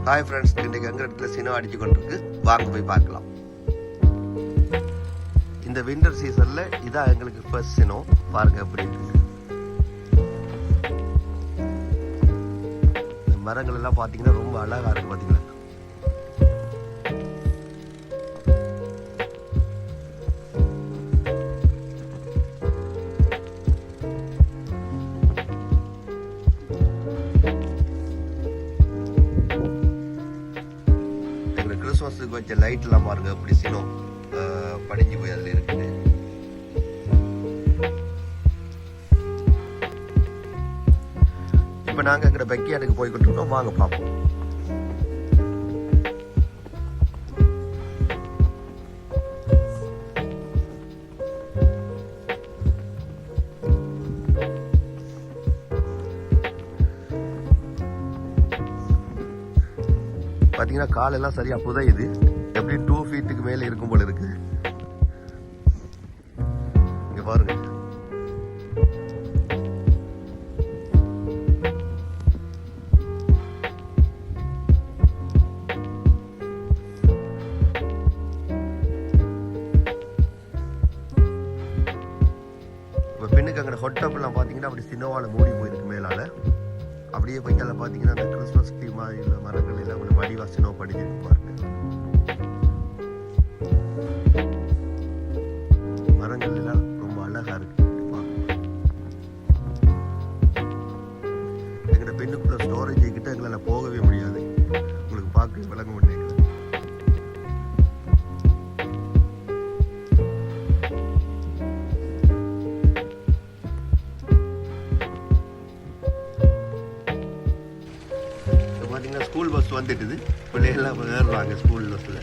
Hi friends, இன்றைக்கு எங்கள் இடத்துல சினோ அடிச்சு கொண்டிருக்கு. வாங்க போய் பார்க்கலாம். இந்த விண்டர் சீசன்ல இதான் எங்களுக்கு ஃபர்ஸ்ட் சினோ. பாருங்க எப்படி இருக்கு. இந்த மரங்கள் எல்லாம் பார்த்தீங்கன்னா ரொம்ப அழகா இருக்கு. பார்த்தீங்களா, கிறிஸ்மஸுக்கு வச்ச லைட் எல்லாம் பாருங்க எப்படி சினோ படிஞ்சு போய் அதுல இருக்குது. இப்ப நாங்க எங்க பெக்கியாடுக்கு போய்கிட்டு இருக்கோம். வாங்க பார்ப்போம். பார்த்தீங்கன்னா காலெல்லாம் சரியா புதையுது. எப்படி 2 ஃபீட்டுக்கு மேலே இருக்கும் போல இருக்கு. இங்க பாருங்க. இப்போ பெண்ணுக்கு அங்கே ஹொட் டப் எல்லாம் பார்த்தீங்கன்னா அப்படி சின்னவால மூடி போயிருக்கு மேலால. அப்படியே போய் அதில் பார்த்தீங்கன்னா அந்த கிறிஸ்மஸ் ட்ரீ மாதிரி உள்ள மரங்கள் எல்லாம் உள்ள வடிவாசனோ படிஞ்சிருக்கு பாருங்க. மரங்கள் எல்லாம் ரொம்ப அழகா இருக்கு. எங்கட பெண்ணுக்குள்ள ஸ்டோரேஜ் கிட்ட எங்களால் போகவே முடியாது. உங்களுக்கு பார்க்க விளங்க முடியாது. பார்த்தீங்கன்னா ஸ்கூல் பஸ் வந்துட்டுது. பிள்ளைகள்லாம் ஏறுறாங்க ஸ்கூல் பஸ்ஸில்.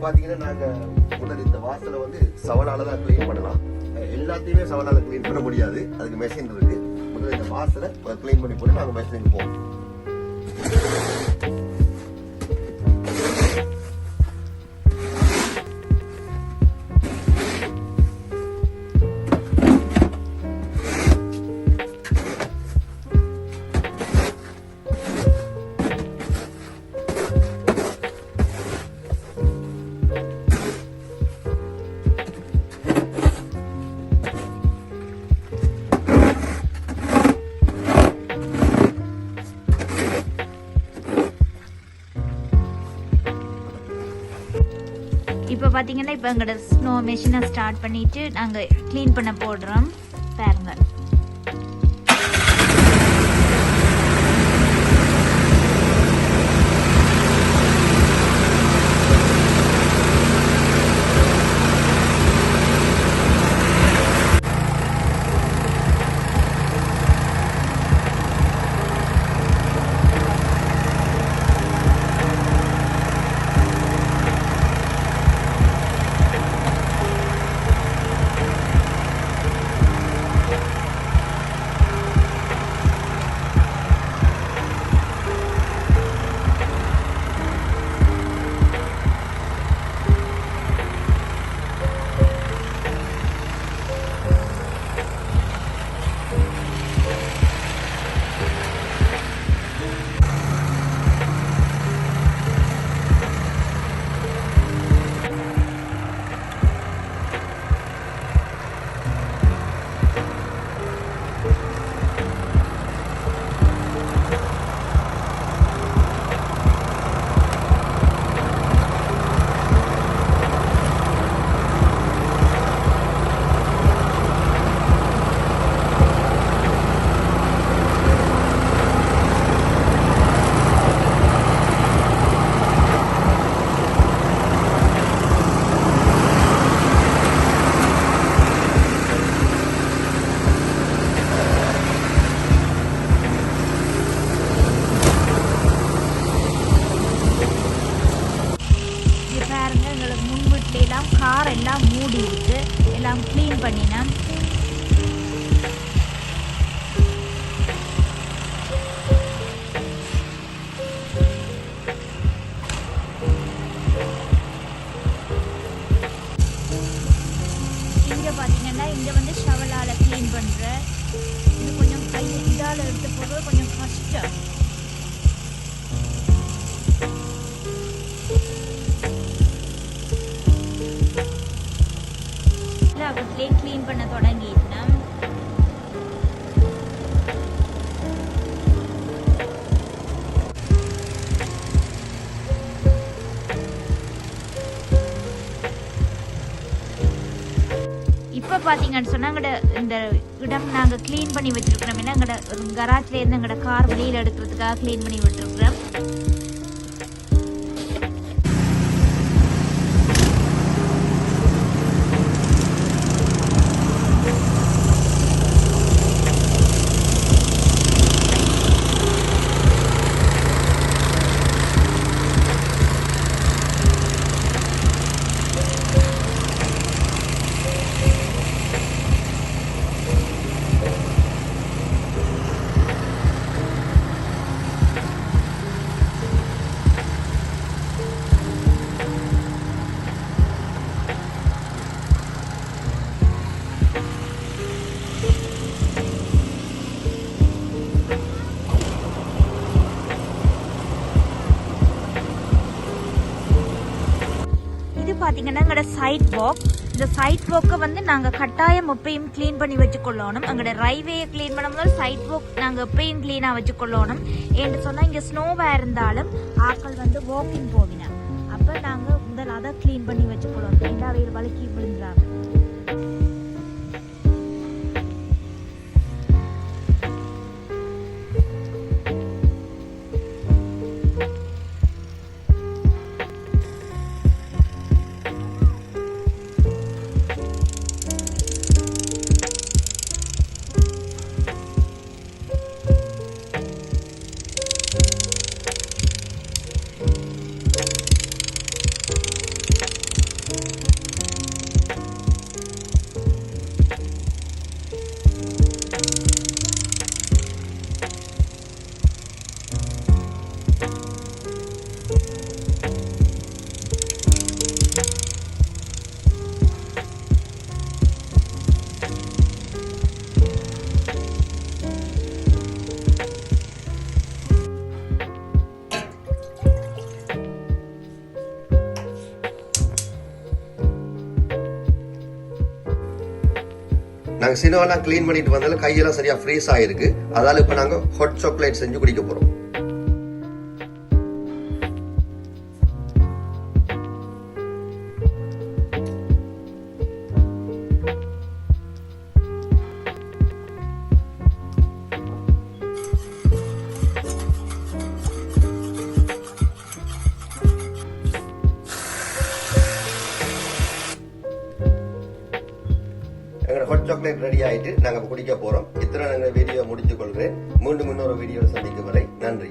பார்த்தீங்கன்னா நாங்கள் முதல் இந்த வாசலை வந்து சவலால தான் கிளீன் பண்ணலாம். எல்லாத்தையுமே சவலால கிளீன் பண்ண முடியாது, அதுக்கு மெஷின் இருக்கு. முதல்ல இந்த வாசலை கிளீன் பண்ணி போட்டு நாங்கள் மெஷினுக்கு போவோம். இப்போ பார்த்தீங்கன்னா இப்போ எங்களோட ஸ்னோ மெஷினை ஸ்டார்ட் பண்ணிட்டு நாங்கள் க்ளீன் பண்ண போடுறோம். பாருங்க, இது கொஞ்சம் கை இதால் எடுத்து போடுறது கொஞ்சம் கஷ்டம். அவங்களே க்ளீன் பண்ண தொடங்கிட்டோம். இப்போ பார்த்தீங்கன்னு சொன்னால் இந்த இடம் நாங்கள் க்ளீன் பண்ணி வச்சுருக்கிறோம். ஏன்னா எங்களோட கராஜ்லேருந்து எங்களோட கார் வெளியில் எடுக்கிறதுக்காக க்ளீன் பண்ணி விட்டுருக்குறோம். பார்த்தீங்கன்னா எங்களோட சைட் வாக், இந்த சைட் வாக்கை வந்து நாங்கள் கட்டாயம் எப்பயும் க்ளீன் பண்ணி வச்சுக்கொள்ளணும். எங்களோட ரயில்வேயை க்ளீன் பண்ணும்போது சைட் வாக் நாங்கள் எப்பயும் க்ளீனாக வச்சுக்கொள்ளணும். ஏன்னு சொன்னால் இங்கே ஸ்னோவாக இருந்தாலும் ஆக்கள் வந்து வாக்கிங் போவினோம். அப்போ நாங்கள் முதல் அதை க்ளீன் பண்ணி வச்சுக்கொள்ளணும். ரெண்டா வெயில் வலிக்கி விழுந்துறாங்க. நாங்கள் சினோவெல்லாம் க்ளீன் பண்ணிட்டு வந்தாலும் கையெல்லாம் சரியா ஃப்ரீஸ் ஆயிருக்கு. அதால இப்போ நாங்கள் ஹாட் சாக்லேட் செஞ்சு குடிக்க போறோம். ஹாட் சாக்லேட் ரெடி ஆயிட்டு நாங்க குடிக்க போறோம். இத்தனை நாங்கள் வீடியோ முடித்துக் கொள்கிறேன். மீண்டும் இன்னொரு வீடியோவில் சந்திக்கும் வரை நன்றி.